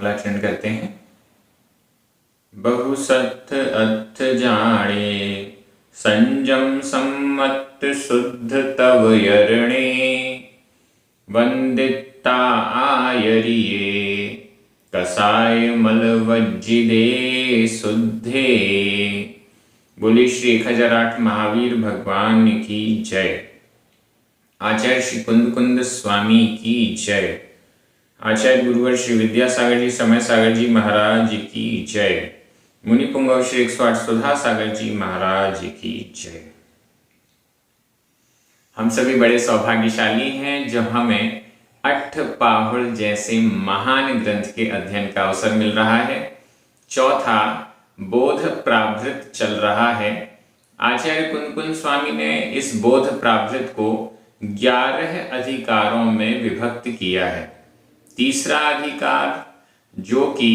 मंगलाचरण करते हैं। बहुसत्थ अर्थ जाने, संजम सम्मत शुद्ध तव यरणे, वंदिता आयरिये कसाय मलवज्जिदे शुद्धे। बोली श्री 1008 महावीर भगवान की जय। आचार्य श्री कुंद स्वामी की जय। आचार्य गुरुवर श्री विद्यासागर जी समय सागर जी महाराज की जय। मुनि पुंगव श्री 108 सुधा सागर जी महाराज की जय। हम सभी बड़े सौभाग्यशाली हैं जो हमें अट्ठपाहुड़ जैसे महान ग्रंथ के अध्ययन का अवसर मिल रहा है। चौथा बोध प्रावृत चल रहा है। आचार्य कुंद स्वामी ने इस बोध प्रावृत को 11 अधिकारों में विभक्त किया है। तीसरा अधिकार जो कि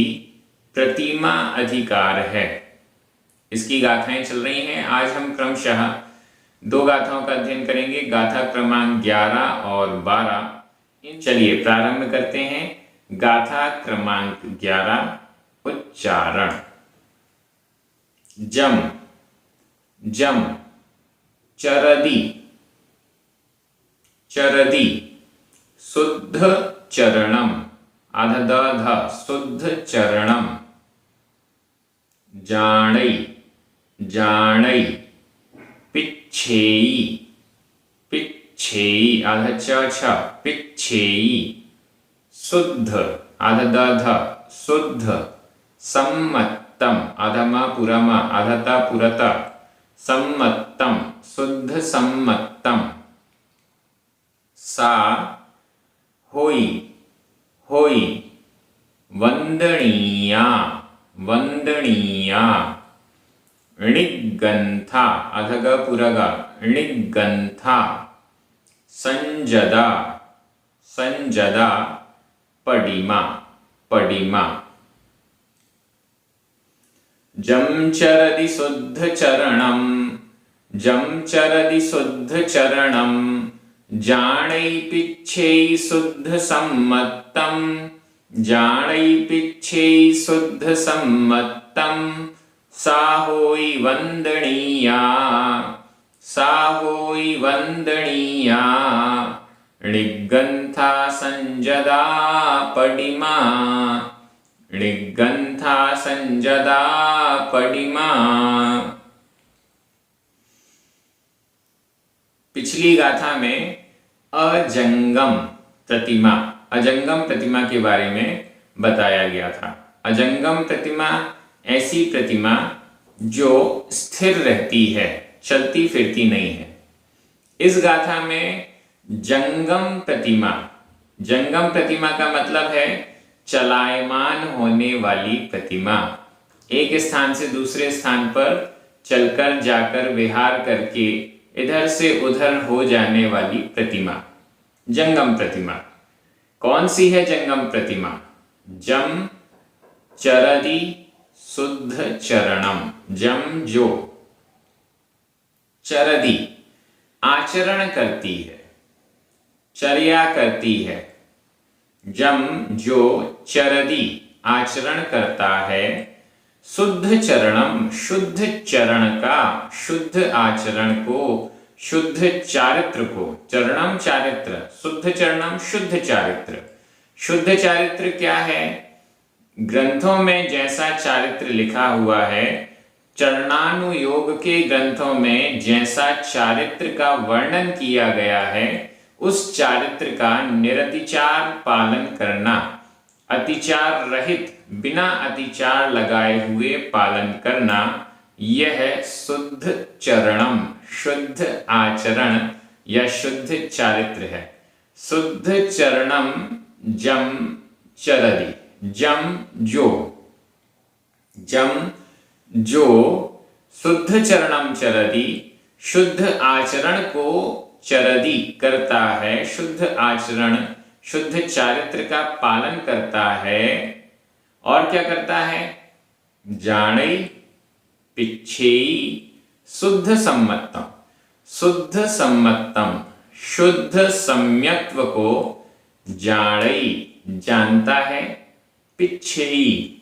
प्रतिमा अधिकार है, इसकी गाथाएं चल रही हैं। आज हम क्रमशः 2 गाथाओं का अध्ययन करेंगे, गाथा क्रमांक 11 और 12। चलिए प्रारंभ करते हैं। गाथा क्रमांक 11। उच्चारण। जम जम चरदी चरदी शुद्ध चरणम अधदध शुद्ध चरणम। जाणई जाणई पिच्छेई पिच्छेई अध छ पिच्छेई। शुद्ध अधदध शुद्ध। सम्मत्तम अधमा पुरमा अधता पुरता सम्मत्तम शुद्ध सम्मत्तम। सा होई होई वंदनीया वंदनीया। णिग्गंथा अधग पुरगा णिग्गंथा। संजदा संजदा पडिमा पडिमा। जमचरदि शुद्ध चरणम जमचरदि शुद्ध चरणम। जाणई पिच्छेई शुद्ध सम्मत्तम जाणई पिच्छेई शुद्ध सम्मत्तम। सा होई वंदनीया सा होई वंदनीया। णिग्गंथा संजदा पडिमा णिग्गंथा संजदा पडिमा। पिछली गाथा में अजंगम प्रतिमा के बारे में बताया गया था। अजंगम प्रतिमा ऐसी प्रतिमा जो स्थिर रहती है, चलती फिरती नहीं है। इस गाथा में जंगम प्रतिमा का मतलब है चलायमान होने वाली प्रतिमा। एक स्थान से दूसरे स्थान पर चलकर जाकर विहार करके इधर से उधर हो जाने वाली प्रतिमा जंगम प्रतिमा। कौन सी है जंगम प्रतिमा? जम चरदी शुद्ध चरणम। जम जो चरदी आचरण करती है, चर्या करती है। जम जो चरदी आचरण करता है। शुद्ध चरणम शुद्ध चरण का, शुद्ध आचरण को, शुद्ध चारित्र को। चरणम चारित्र, शुद्ध चरणम शुद्ध चारित्र। शुद्ध चारित्र क्या है? ग्रंथों में जैसा चारित्र लिखा हुआ है, चरणानुयोग के ग्रंथों में जैसा चारित्र का वर्णन किया गया है, उस चारित्र का निरतिचार पालन करना, अतिचार रहित बिना अतिचार लगाए हुए पालन करना, यह शुद्ध चरणम शुद्ध आचरण या शुद्ध चारित्र है। शुद्ध चरणम जम चरदी। जम जो शुद्ध चरणम चरदी शुद्ध आचरण को चरदी करता है, शुद्ध आचरण शुद्ध चारित्र का पालन करता है। और क्या करता है? जाणई पिच्छेई शुद्ध सम्मत्तम। शुद्ध सम्मत्तम शुद्ध सम्यक्त्व को जाणई जानता है। पिच्छेई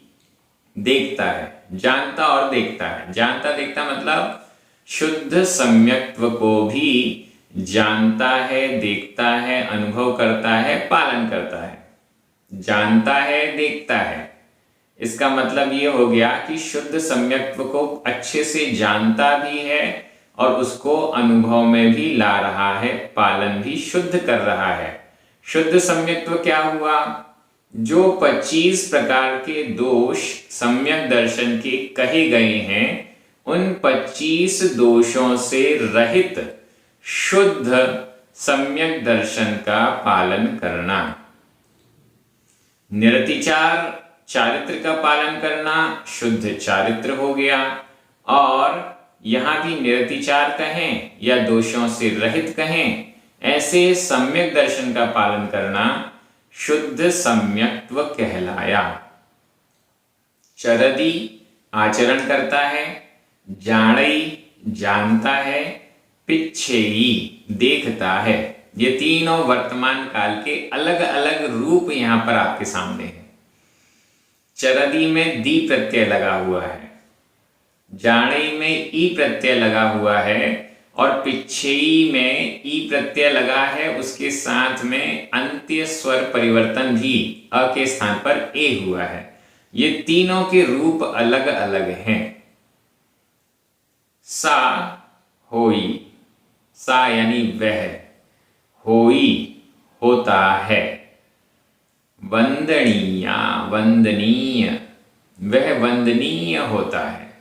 देखता है, जानता और देखता है। जानता देखता मतलब शुद्ध सम्यक्त्व को भी जानता है, देखता है, अनुभव करता है, पालन करता है। जानता है, देखता है, इसका मतलब ये हो गया कि शुद्ध सम्यक्त्व को अच्छे से जानता भी है और उसको अनुभव में भी ला रहा है, पालन भी शुद्ध कर रहा है। शुद्ध सम्यक्त्व क्या हुआ? जो 25 प्रकार के दोष सम्यक दर्शन के कहे गए हैं, उन 25 दोषों से रहित शुद्ध सम्यक दर्शन का पालन करना। निरतिचार चारित्र का पालन करना शुद्ध चारित्र हो गया। और यहां भी निरतिचार कहें या दोषों से रहित कहें, ऐसे सम्यक दर्शन का पालन करना शुद्ध सम्यक्त्व कहलाया। चरदी आचरण करता है, जाणई जानता है, पिच्छेई देखता है। ये तीनों वर्तमान काल के अलग अलग रूप यहां पर आपके सामने हैं। चरदी में दी प्रत्यय लगा हुआ है, जाणई में ई प्रत्यय लगा हुआ है और पिच्छेई में ई प्रत्यय लगा है, उसके साथ में अंत्य स्वर परिवर्तन भी अ के स्थान पर ए हुआ है। ये तीनों के रूप अलग अलग हैं। सा होई, सा यानी वह, होई होता है। वंदनीया वंदनीय, वह वंदनीय होता है।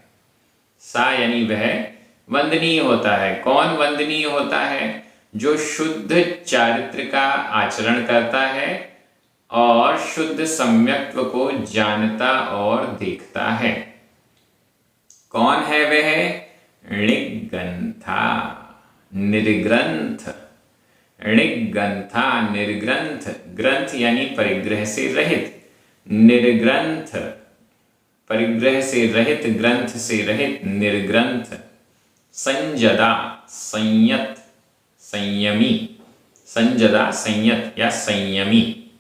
सा यानी वह वंदनीय होता है। कौन वंदनीय होता है? जो शुद्ध चारित्र का आचरण करता है और शुद्ध सम्यक्त्व को जानता और देखता है। कौन है वह? ऋग्गंथा, निर्ग्रंथ। ऋग्गंथा निर्ग्रंथ, ग्रंथ यानी परिग्रह से रहित, निर्ग्रंथ परिग्रह से रहित, ग्रंथ से रहित, निर्ग्रंथ। संजदा संयत, संयमी, संजदा संयत या संयमी।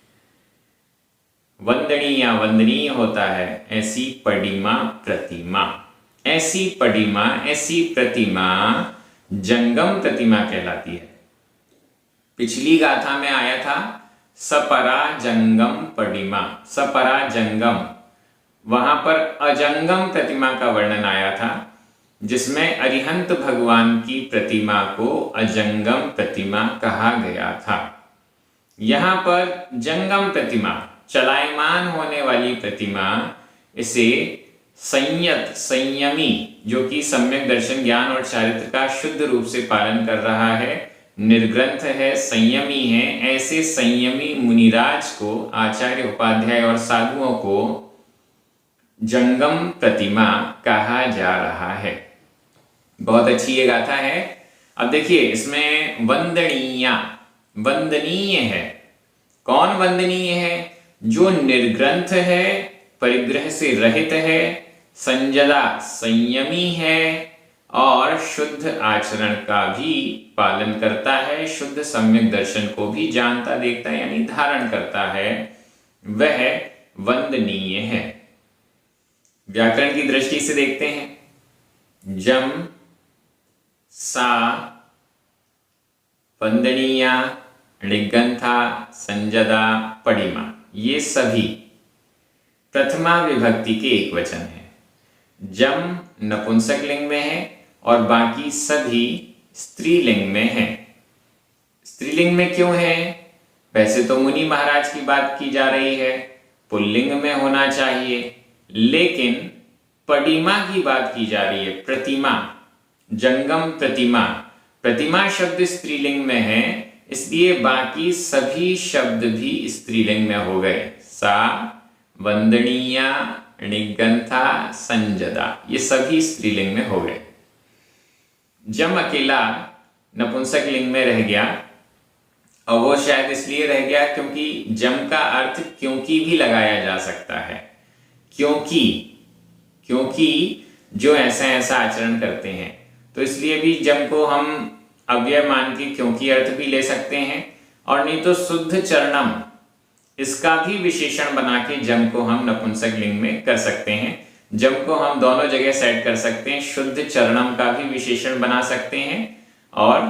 वंदनीय वंदनीय होता है। ऐसी पडिमा प्रतिमा, ऐसी पडिमा ऐसी प्रतिमा जंगम प्रतिमा कहलाती है। पिछली गाथा में आया था सपरा जंगम पडिमा, सपरा जंगम, वहां पर अजंगम प्रतिमा का वर्णन आया था, जिसमें अरिहंत भगवान की प्रतिमा को अजंगम प्रतिमा कहा गया था। यहां पर जंगम प्रतिमा, चलायमान होने वाली प्रतिमा, इसे संयत संयमी, जो कि सम्यक दर्शन ज्ञान और चारित्र का शुद्ध रूप से पालन कर रहा है, निर्ग्रंथ है, संयमी है, ऐसे संयमी मुनिराज को, आचार्य उपाध्याय और साधुओं को जंगम प्रतिमा कहा जा रहा है। बहुत अच्छी ये गाथा है। अब देखिए इसमें वंदनीय, वंदनीय है। कौन वंदनीय है? जो निर्ग्रंथ है, परिग्रह से रहित है, संजदा संयमी है और शुद्ध आचरण का भी पालन करता है, शुद्ध सम्यक दर्शन को भी जानता देखता है यानी धारण करता है, वह वंदनीय है। व्याकरण की दृष्टि से देखते हैं। जम, सा, वंदनीया, ऋग्गंथा, संजदा, पडिमा, ये सभी प्रथमा विभक्ति के एक वचन है। जम नपुंसक लिंग में है और बाकी सभी स्त्रीलिंग में है। स्त्रीलिंग में क्यों है? वैसे तो मुनि महाराज की बात की जा रही है, पुल्लिंग में होना चाहिए, लेकिन पडिमा की बात की जा रही है, प्रतिमा, जंगम प्रतिमा। प्रतिमा शब्द स्त्रीलिंग में है, इसलिए बाकी सभी शब्द भी स्त्रीलिंग में हो गए। सा, वंदनीया, ऋग्गंथा, संजदा, ये सभी स्त्रीलिंग में हो गए। जम अकेला नपुंसक लिंग में रह गया, और वो शायद इसलिए रह गया क्योंकि जम का अर्थ क्योंकि भी लगाया जा सकता है। क्योंकि, क्योंकि जो ऐसा ऐसा आचरण करते हैं, तो इसलिए भी जम को हम अव्यय मान के क्योंकि अर्थ भी ले सकते हैं। और नहीं तो शुद्ध चरणम, इसका भी विशेषण बना के जम को हम नपुंसक लिंग में कर सकते हैं। जम को हम दोनों जगह सेट कर सकते हैं। शुद्ध चरणम का भी विशेषण बना सकते हैं, और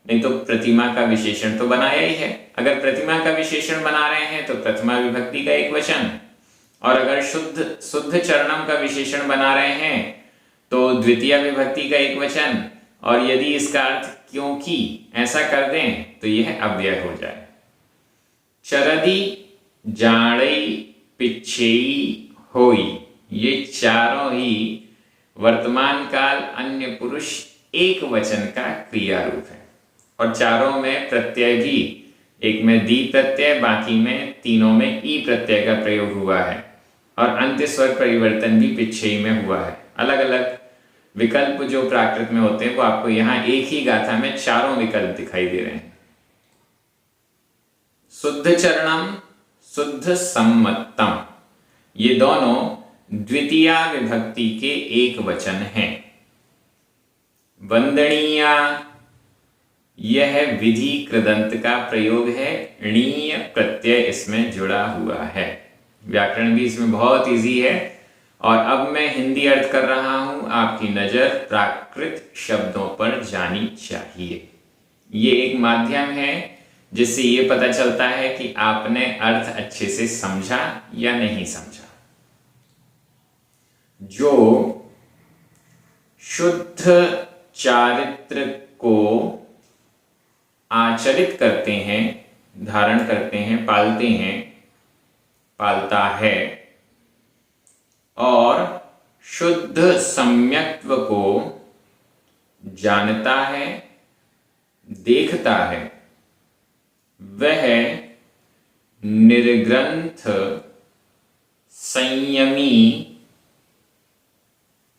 नहीं तो प्रतिमा का विशेषण तो बनाया ही है। अगर प्रतिमा का विशेषण बना रहे हैं तो प्रथमा विभक्ति का एक वचन, और अगर शुद्ध चरणम का विशेषण बना रहे हैं तो द्वितीय विभक्ति का एक वचन, और यदि इसका अर्थ क्योंकि ऐसा कर दें तो यह अव्यय हो जाए। चरदी, जाड़ई, पिछेई, होई, ये चारों ही वर्तमान काल अन्य पुरुष एक वचन का क्रिया रूप है, और चारों में प्रत्यय भी, एक में दी प्रत्यय, बाकी में तीनों में ई प्रत्यय का प्रयोग हुआ है, और अंत्य स्वर परिवर्तन भी पिछेई में हुआ है। अलग अलग विकल्प जो प्राकृत में होते हैं वो आपको यहाँ एक ही गाथा में चारों विकल्प दिखाई दे रहे हैं। शुद्ध चरणम, शुद्ध सम्मतम, ये दोनों द्वितीया विभक्ति के एक वचन हैं। वंदनीया, यह विधि कृदंत का प्रयोग है, णीय प्रत्यय इसमें जुड़ा हुआ है। व्याकरण भी इसमें बहुत इजी है। और अब मैं हिंदी अर्थ कर रहा हूं, आपकी नजर प्राकृत शब्दों पर जानी चाहिए। ये एक माध्यम है जिससे ये पता चलता है कि आपने अर्थ अच्छे से समझा या नहीं समझा। जो शुद्ध चारित्र को आचरित करते हैं, धारण करते हैं, पालते हैं, पालता है, और शुद्ध सम्यक्त्व को जानता है, देखता है, वह निर्ग्रंथ, संयमी,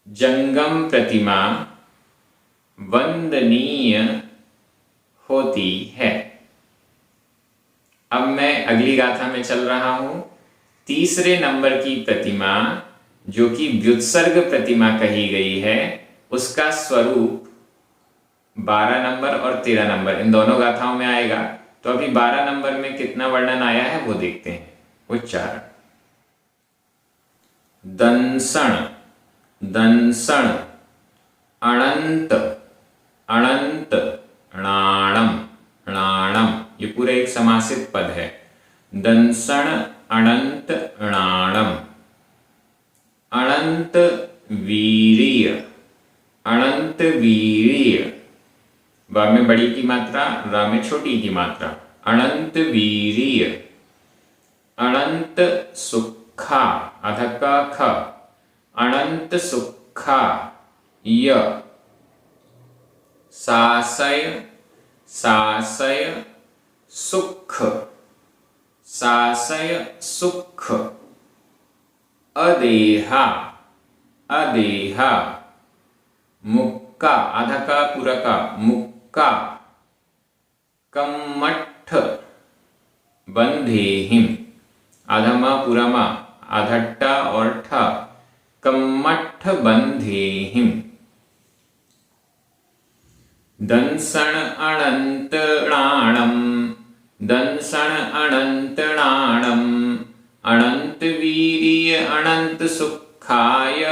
जंगम प्रतिमा वंदनीय होती है। अब मैं अगली गाथा में चल रहा हूं। तीसरे नंबर की प्रतिमा जो कि व्युत्सर्ग प्रतिमा कही गई है, उसका स्वरूप 12 नंबर और 13 नंबर इन दोनों गाथाओं में आएगा। तो अभी 12 नंबर में कितना वर्णन आया है वो देखते हैं। उच्चारण: दंसण, दंसण, अनंत, अनंत, णाणम, णाणम, ये पूरा एक समासित पद है। दंसण, अनंत, णाणम, अनंत वीर्य, अनंत वीर्य, वा में बड़ी की मात्रा, रा में छोटी की मात्रा, अनंत वीर्य, अनंत सुखा, अधः का ख, अनंत सुखा य, सासय, सासय सुख, सासय सुख, अदेहा, अदेहा, मुक्का, आधा का पूरा का, मुक्का, कम्मठ, बंधेहिम, आधा मा पूरा मा, आधा टा और ठा, कम्मठ बंधेहिम। दंसण अनंतणाणम, दंसण अनंतणाणम, अनंत वीर्य अनंत सुखाय,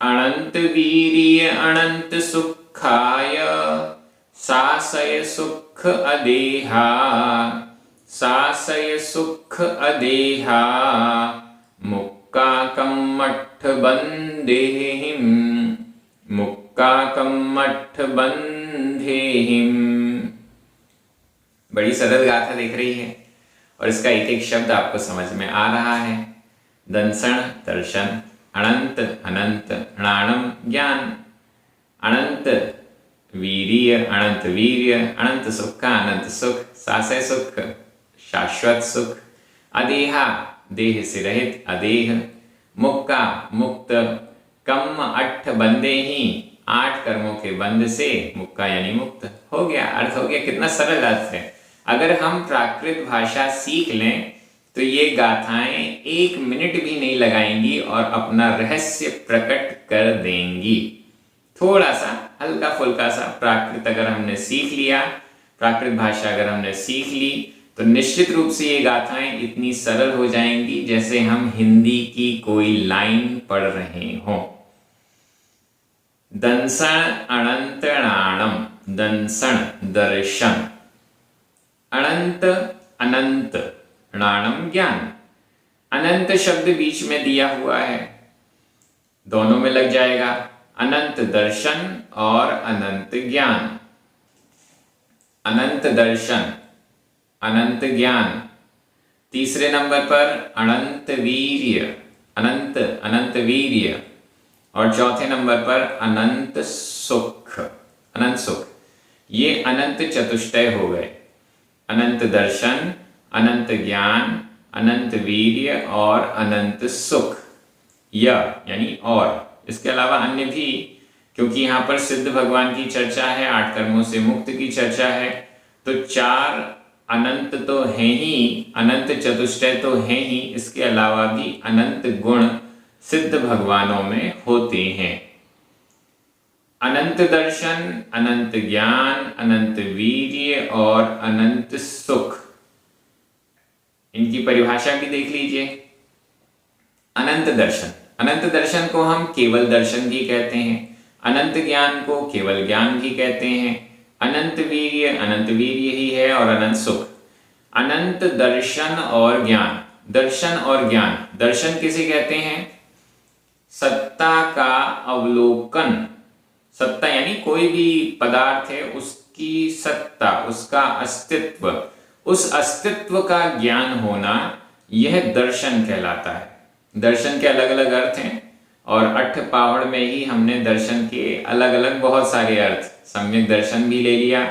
अनंत वीर्य अनंत सुखाय, सासय सुख अदेहा, सासय सुख अदेहा, मुक्का कम्मठ बंधेहिम, मुक्का कम्मठ बंधेहिम। बड़ी सरल गाथा दिख रही है और इसका एक एक शब्द आपको समझ में आ रहा है। दंसण दर्शन, अनंत अनंत, णाणम ज्ञान, अनंत वीर्य अनंत वीर्य, अनंत सुख अनंत सुख, सासय सुख शाश्वत सुख, अदेहा देह से रहित अदेह, मुक्का मुक्त, कम अट्ठ बंदे ही 8 कर्मों के बंद से, मुक्का यानी मुक्त। हो गया, अर्थ हो गया। कितना सरल अर्थ है। अगर हम प्राकृत भाषा सीख लें तो ये गाथाएं 1 मिनट भी नहीं लगाएंगी और अपना रहस्य प्रकट कर देंगी। थोड़ा सा हल्का फुल्का सा प्राकृत अगर हमने सीख लिया, प्राकृत भाषा अगर हमने सीख ली, तो निश्चित रूप से ये गाथाएं इतनी सरल हो जाएंगी जैसे हम हिंदी की कोई लाइन पढ़ रहे हों। दंसण अनंत णाणम, दंसण दर्शन, अनंत अनंत, णाणम ज्ञान। अनंत शब्द बीच में दिया हुआ है, दोनों में लग जाएगा, अनंत दर्शन और अनंत ज्ञान। अनंत दर्शन, अनंत ज्ञान। तीसरे नंबर पर अनंत वीर्य, अनंत अनंत वीर्य। और चौथे नंबर पर अनंत सुख, अनंत सुख। ये अनंत चतुष्टय हो गए, अनंत दर्शन, अनंत ज्ञान, अनंत वीर्य और अनंत सुख। यानी और, इसके अलावा अन्य भी, क्योंकि यहाँ पर सिद्ध भगवान की चर्चा है, 8 कर्मों से मुक्त की चर्चा है, तो 4 अनंत तो है ही, अनंत चतुष्टय तो है ही, इसके अलावा भी अनंत गुण सिद्ध भगवानों में होते हैं। अनंत दर्शन, अनंत ज्ञान, अनंत वीर्य और अनंत सुख, इनकी परिभाषा भी देख लीजिए। अनंत दर्शन, अनंत दर्शन को हम केवल दर्शन भी कहते हैं, अनंत ज्ञान को केवल ज्ञान भी कहते हैं, अनंत वीर्य ही है, और अनंत सुख। अनंत दर्शन और ज्ञान, दर्शन और ज्ञान, दर्शन किसे कहते हैं? सत्ता का अवलोकन, सत्ता यानी कोई भी पदार्थ है उसकी सत्ता, उसका अस्तित्व, उस अस्तित्व का ज्ञान होना, यह दर्शन कहलाता है। दर्शन के अलग अलग अर्थ हैं और अठपावड़ में ही हमने दर्शन के अलग अलग बहुत सारे अर्थ, सम्यक दर्शन भी ले लिया,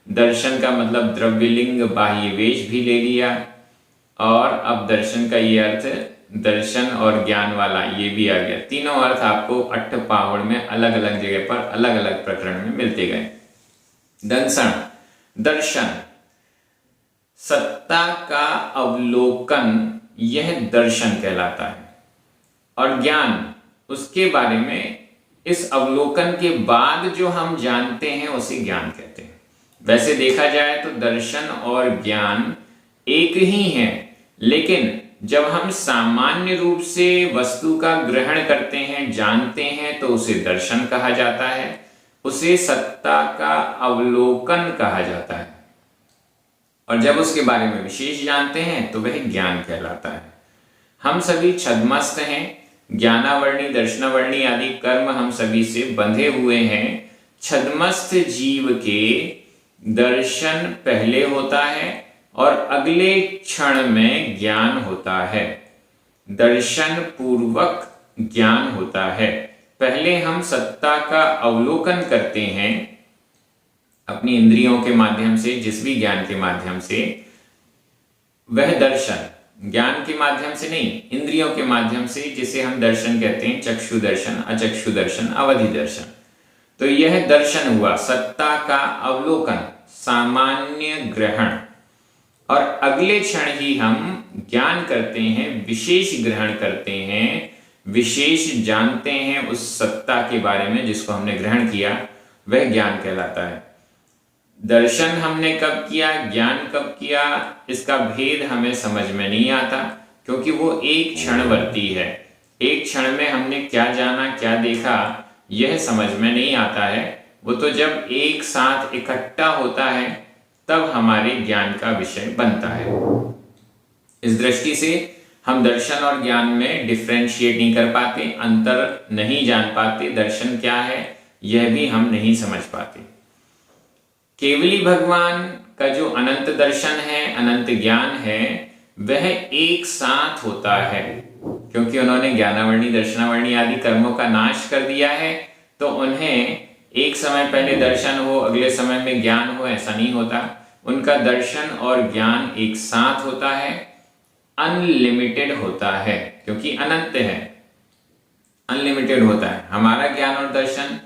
दर्शन का मतलब द्रव्यलिंग बाह्य वेश भी ले लिया, और अब दर्शन का ये अर्थ दर्शन और ज्ञान वाला ये भी आ गया। तीनों अर्थ आपको अठपावड़ में अलग अलग जगह पर अलग अलग प्रकरण में मिलते गए। दंसण, दर्शन, सत्ता का अवलोकन, यह दर्शन कहलाता है। और ज्ञान, उसके बारे में, इस अवलोकन के बाद जो हम जानते हैं उसे ज्ञान कहते हैं। वैसे देखा जाए तो दर्शन और ज्ञान एक ही हैं, लेकिन जब हम सामान्य रूप से वस्तु का ग्रहण करते हैं, जानते हैं, तो उसे दर्शन कहा जाता है, उसे सत्ता का अवलोकन कहा जाता है। और जब उसके बारे में विशेष जानते हैं तो वह ज्ञान कहलाता है। हम सभी छद्मस्त हैं, ज्ञानावर्णी दर्शनावर्णी आदि कर्म हम सभी से बंधे हुए हैं। छद्मस्त जीव के दर्शन पहले होता है और अगले क्षण में ज्ञान होता है। दर्शन पूर्वक ज्ञान होता है। पहले हम सत्ता का अवलोकन करते हैं अपनी इंद्रियों के माध्यम से, जिस भी ज्ञान के माध्यम से, वह दर्शन, ज्ञान के माध्यम से नहीं, इंद्रियों के माध्यम से, जिसे हम दर्शन कहते हैं, चक्षु दर्शन, अचक्षु दर्शन, अवधि दर्शन। तो यह दर्शन हुआ, सत्ता का अवलोकन, सामान्य ग्रहण। और अगले क्षण ही हम ज्ञान करते हैं, विशेष ग्रहण करते हैं, विशेष जानते हैं उस सत्ता के बारे में जिसको हमने ग्रहण किया, वह ज्ञान कहलाता है। दर्शन हमने कब किया, ज्ञान कब किया, इसका भेद हमें समझ में नहीं आता, क्योंकि वो एक क्षणवर्ती है। एक क्षण में हमने क्या जाना, क्या देखा, यह समझ में नहीं आता है। वो तो जब एक साथ इकट्ठा होता है तब हमारे ज्ञान का विषय बनता है। इस दृष्टि से हम दर्शन और ज्ञान में डिफरेंशिएट नहीं कर पाते, अंतर नहीं जान पाते, दर्शन क्या है यह भी हम नहीं समझ पाते। केवली भगवान का जो अनंत दर्शन है, अनंत ज्ञान है, वह एक साथ होता है, क्योंकि उन्होंने ज्ञानावर्णी दर्शनावर्णी आदि कर्मों का नाश कर दिया है। तो उन्हें एक समय पहले दर्शन हो, अगले समय में ज्ञान हो, ऐसा नहीं होता। उनका दर्शन और ज्ञान एक साथ होता है, अनलिमिटेड होता है, क्योंकि अनंत है, अनलिमिटेड होता है। हमारा ज्ञान और दर्शन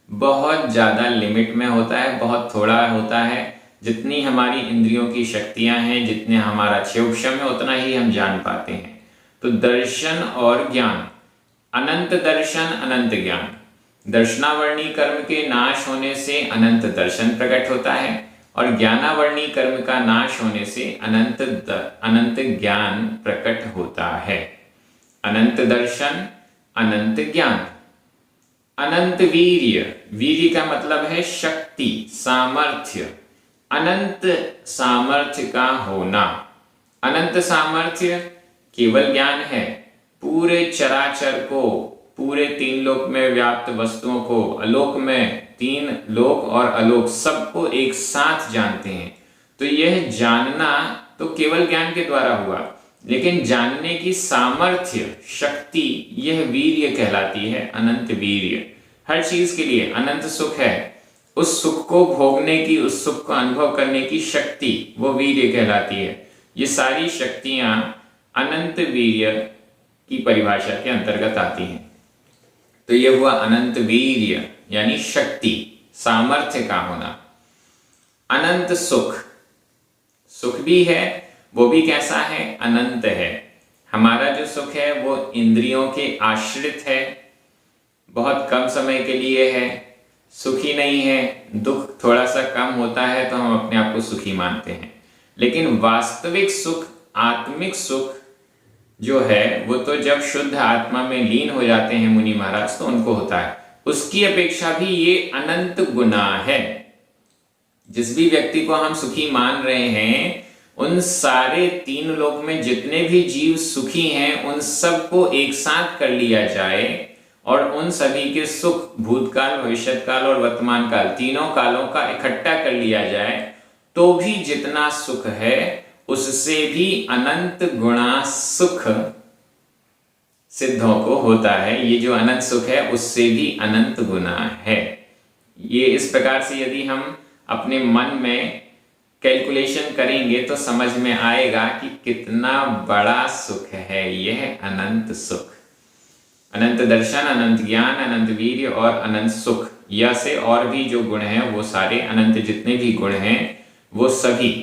बहुत ज्यादा लिमिट में होता है, बहुत थोड़ा होता है। जितनी हमारी इंद्रियों की शक्तियां हैं, जितने हमारा क्षेपक्षम है, उतना ही हम जान पाते हैं। तो दर्शन और ज्ञान, अनंत दर्शन अनंत ज्ञान। दर्शनावर्णी कर्म के नाश होने से अनंत दर्शन प्रकट होता है, और ज्ञानावरणी कर्म का नाश होने से अनंत ज्ञान प्रकट होता है। अनंत दर्शन, अनंत ज्ञान, अनंत वीर्य, वीर्य का मतलब है शक्ति, सामर्थ्य, अनंत सामर्थ्य का होना। अनंत सामर्थ्य केवल ज्ञान है, पूरे चराचर को, पूरे तीन लोक में व्याप्त वस्तुओं को, अलोक में तीन लोक और अलोक सबको एक साथ जानते हैं। तो यह जानना तो केवल ज्ञान के द्वारा हुआ, लेकिन जानने की सामर्थ्य, शक्ति, यह वीर्य कहलाती है, अनंत वीर्य। हर चीज के लिए अनंत सुख है, उस सुख को भोगने की, उस सुख को अनुभव करने की शक्ति, वो वीर्य कहलाती है। ये सारी शक्तियां अनंत वीर्य की परिभाषा के अंतर्गत आती हैं। तो यह हुआ अनंत वीर्य यानी शक्ति, सामर्थ्य का होना। अनंत सुख, सुख भी है, वो भी कैसा है? अनंत है। हमारा जो सुख है वो इंद्रियों के आश्रित है, बहुत कम समय के लिए है, सुखी नहीं है। दुख थोड़ा सा कम होता है तो हम अपने आप को सुखी मानते हैं, लेकिन वास्तविक सुख, आत्मिक सुख जो है वो तो जब शुद्ध आत्मा में लीन हो जाते हैं मुनि महाराज तो उनको होता है। उसकी अपेक्षा भी ये अनंत गुना है। जिस भी व्यक्ति को हम सुखी मान रहे हैं, उन सारे तीन लोक में जितने भी जीव सुखी हैं उन सबको एक साथ कर लिया जाए और उन सभी के सुख, भूतकाल, भविष्यकाल और वर्तमान काल, तीनों कालों का इकट्ठा कर लिया जाए तो भी जितना सुख है उससे भी अनंत गुणा सुख सिद्धों को होता है। ये जो अनंत सुख है उससे भी अनंत गुना है। ये इस प्रकार से यदि हम अपने मन में कैलकुलेशन करेंगे तो समझ में आएगा कि कितना बड़ा सुख है यह अनंत सुख। अनंत दर्शन, अनंत ज्ञान, अनंत वीर्य और अनंत सुख, यह से और भी जो गुण हैं वो सारे अनंत, जितने भी गुण हैं वो सभी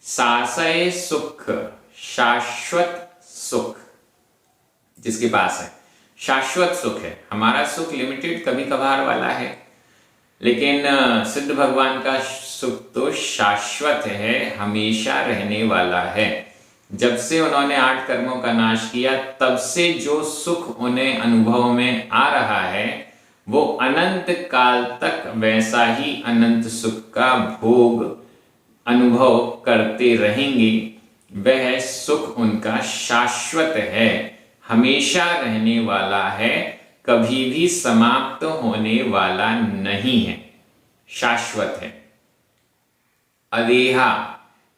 सासय सुख, शाश्वत सुख जिसके पास है, शाश्वत सुख है। हमारा सुख लिमिटेड, कभी कभार वाला है, लेकिन सिद्ध भगवान का सुख तो शाश्वत है, हमेशा रहने वाला है। जब से उन्होंने 8 कर्मों का नाश किया तब से जो सुख उन्हें अनुभव में आ रहा है वो अनंत काल तक वैसा ही अनंत सुख का भोग अनुभव करते रहेंगे। वह सुख उनका शाश्वत है, हमेशा रहने वाला है, कभी भी समाप्त होने वाला नहीं है, शाश्वत है। अदेहा,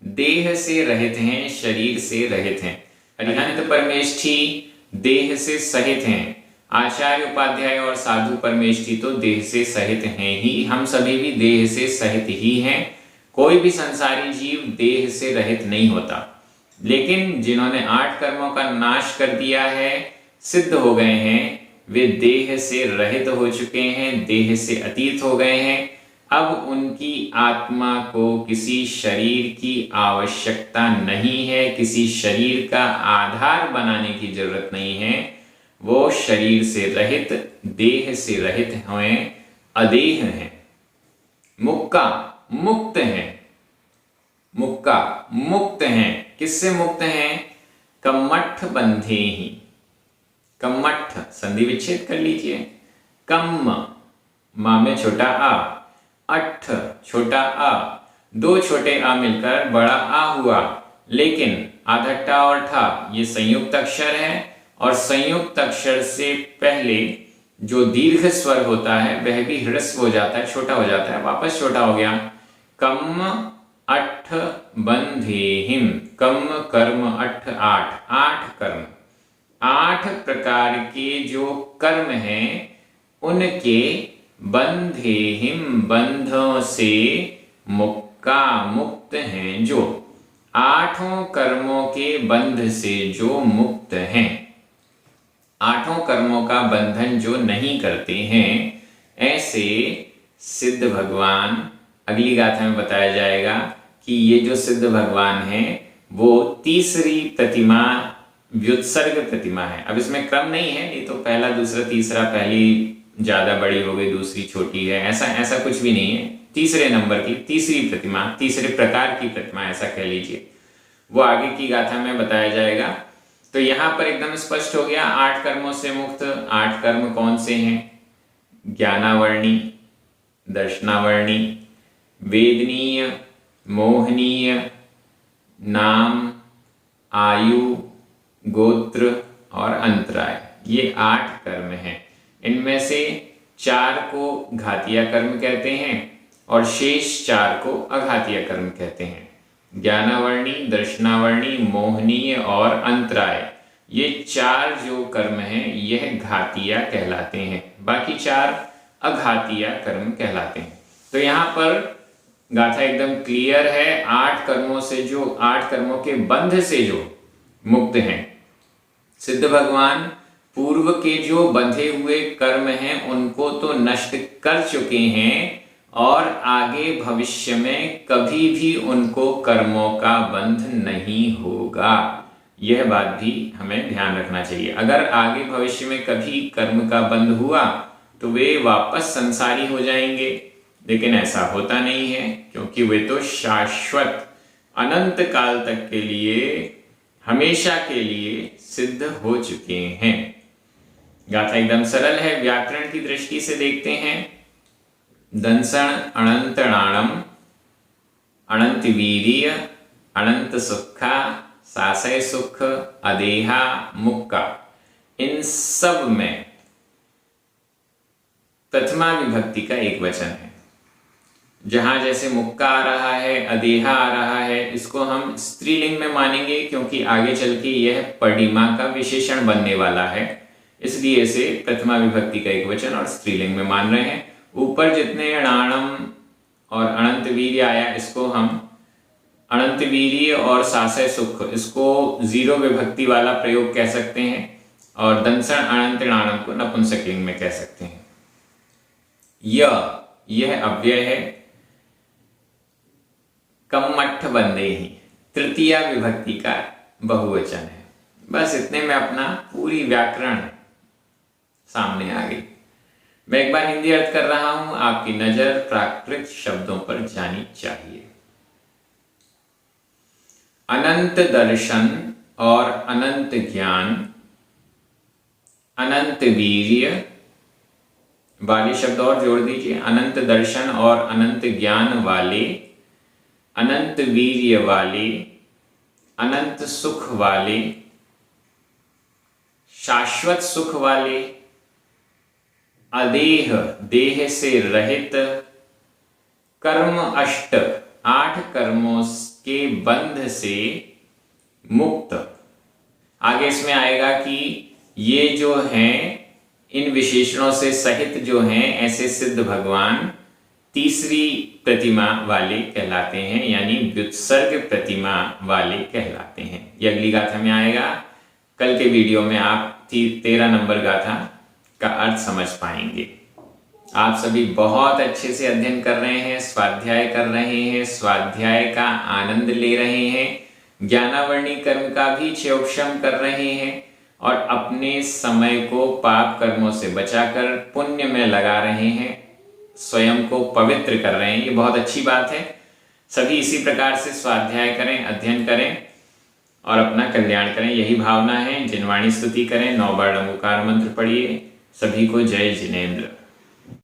देह से रहित हैं, शरीर से रहित हैं। अरिहंत परमेष्ठी देह से सहित हैं। आचार्य, उपाध्याय और साधु परमेष्ठी तो देह से सहित हैं ही। हम सभी भी देह से सहित ही हैं। कोई भी संसारी जीव देह से रहित नहीं होता, लेकिन जिन्होंने 8 कर्मों का नाश कर दिया है, सिद्ध हो गए हैं, वे देह से रहित हो चुके हैं, देह से अतीत हो गए हैं। अब उनकी आत्मा को किसी शरीर की आवश्यकता नहीं है, किसी शरीर का आधार बनाने की जरूरत नहीं है। वो शरीर से रहित, देह से रहित हैं, अदेह हैं। मुक्का, मुक्त हैं। मुक्का, मुक्त हैं। किससे मुक्त हैं? कम्मठ बंधे ही। कम्मठ, संधि विच्छेद कर लीजिए। कम्म, मां में छोटा आ, अठ, छोटा आ, 2 छोटे आ मिलकर बड़ा आ हुआ, लेकिन आधट्टा और ठा ये संयुक्त अक्षर है, और संयुक्त अक्षर से पहले जो दीर्घ स्वर होता है वह भी ह्रस्व हो जाता है, छोटा हो जाता है, वापस छोटा हो गया। कम अठ बंधेहिम। कम कर्म अठ 8, 8 कर्म, 8 प्रकार के जो कर्म हैं उनके बंधेहिम, बंधों से मुक्का, मुक्त हैं जो। 8 कर्मों के बंध से जो मुक्त हैं, 8 कर्मों का बंधन जो नहीं करते हैं, ऐसे सिद्ध भगवान, अगली गाथा में बताया जाएगा कि ये जो सिद्ध भगवान हैं वो तीसरी प्रतिमा व्युत्सर्ग प्रतिमा है। अब इसमें क्रम नहीं है, नहीं तो पहला, दूसरा, तीसरा, पहली ज्यादा बड़ी हो गई, दूसरी छोटी है, ऐसा कुछ भी नहीं है। तीसरे नंबर की तीसरी प्रतिमा, तीसरे प्रकार की प्रतिमा ऐसा कह लीजिए, वो आगे की गाथा में बताया जाएगा। तो यहाँ पर एकदम स्पष्ट हो गया 8 कर्मों से मुक्त। 8 कर्म कौन से हैं? ज्ञानावर्णी, दर्शनावर्णी, वेदनीय, मोहनीय, नाम, आयु, गोत्र और अंतराय, ये 8 कर्म हैं। इनमें से 4 को घातीय कर्म कहते हैं और शेष 4 को अघातीय कर्म कहते हैं। ज्ञानावर्णी, दर्शनावर्णी, मोहनीय और अंतराय, ये 4 जो कर्म हैं यह घातीय कहलाते हैं, बाकी 4 अघातीय कर्म कहलाते हैं। तो यहाँ पर गाथा एकदम क्लियर है। 8 कर्मों से जो 8 कर्मों के बंध से जो मुक्त हैं सिद्ध भगवान, पूर्व के जो बंधे हुए कर्म हैं उनको तो नष्ट कर चुके हैं और आगे भविष्य में कभी भी उनको कर्मों का बंध नहीं होगा। यह बात भी हमें ध्यान रखना चाहिए। अगर आगे भविष्य में कभी कर्म का बंध हुआ तो वे वापस संसारी हो जाएंगे, लेकिन ऐसा होता नहीं है, क्योंकि वे तो शाश्वत अनंत काल तक के लिए, हमेशा के लिए सिद्ध हो चुके हैं। गाथा एकदम सरल है। व्याकरण की दृष्टि से देखते हैं। दंसण अनंतणाणम, अनंत वीर्य, अनंत सुखा, सासय सुख, अदेहा, मुक्का, इन सब में प्रथमा विभक्ति का एक वचन है। जहां जैसे मुक्का आ रहा है, अदेहा आ रहा है, इसको हम स्त्रीलिंग में मानेंगे क्योंकि आगे चल के यह पडिमा का विशेषण बनने वाला है, इसलिए इसे प्रथमा विभक्ति का एक वचन और स्त्रीलिंग में मान रहे हैं। ऊपर जितने अणाणम और अनंत वीर्य आया, इसको हम अनंत वीर्य और सासय सुख, इसको 0 विभक्ति वाला प्रयोग कह सकते हैं, और दंसण अनंत नाणम को नपुंसकलिंग में कह सकते हैं। यह अव्यय है। कम्मठ बंदे ही तृतीया विभक्ति का बहुवचन है। बस इतने में अपना पूरी व्याकरण सामने आ गई। मैं एक बार हिंदी अर्थ कर रहा हूं, आपकी नजर प्राकृत शब्दों पर जानी चाहिए। अनंत दर्शन और अनंत ज्ञान, अनंत वीर्य वाले शब्द और जोड़ दीजिए। अनंत दर्शन और अनंत ज्ञान वाले, अनंत वीर्य वाले, अनंत सुख वाले, शाश्वत सुख वाले, अदेह देह से रहित, कर्म अष्ट 8 कर्मों के बंध से मुक्त। आगे इसमें आएगा कि ये जो हैं इन विशेषणों से सहित जो हैं ऐसे सिद्ध भगवान तीसरी प्रतिमा वाले कहलाते हैं, यानी व्युत्सर्ग प्रतिमा वाले कहलाते हैं। ये अगली गाथा में आएगा। कल के वीडियो में आप 13 नंबर गाथा का अर्थ समझ पाएंगे। आप सभी बहुत अच्छे से अध्ययन कर रहे हैं, स्वाध्याय कर रहे हैं, स्वाध्याय का आनंद ले रहे हैं, ज्ञानावर्णी कर्म का भी क्षयोक्षम कर रहे हैं और अपने समय को पाप कर्मों से बचाकर पुण्य में लगा रहे हैं, स्वयं को पवित्र कर रहे हैं। ये बहुत अच्छी बात है। सभी इसी प्रकार से स्वाध्याय करें, अध्ययन करें और अपना कल्याण करें, यही भावना है। जिनवाणी स्तुति करें, 9 बार नमोकार मंत्र पढ़िए। सभी को जय जिनेन्द्र।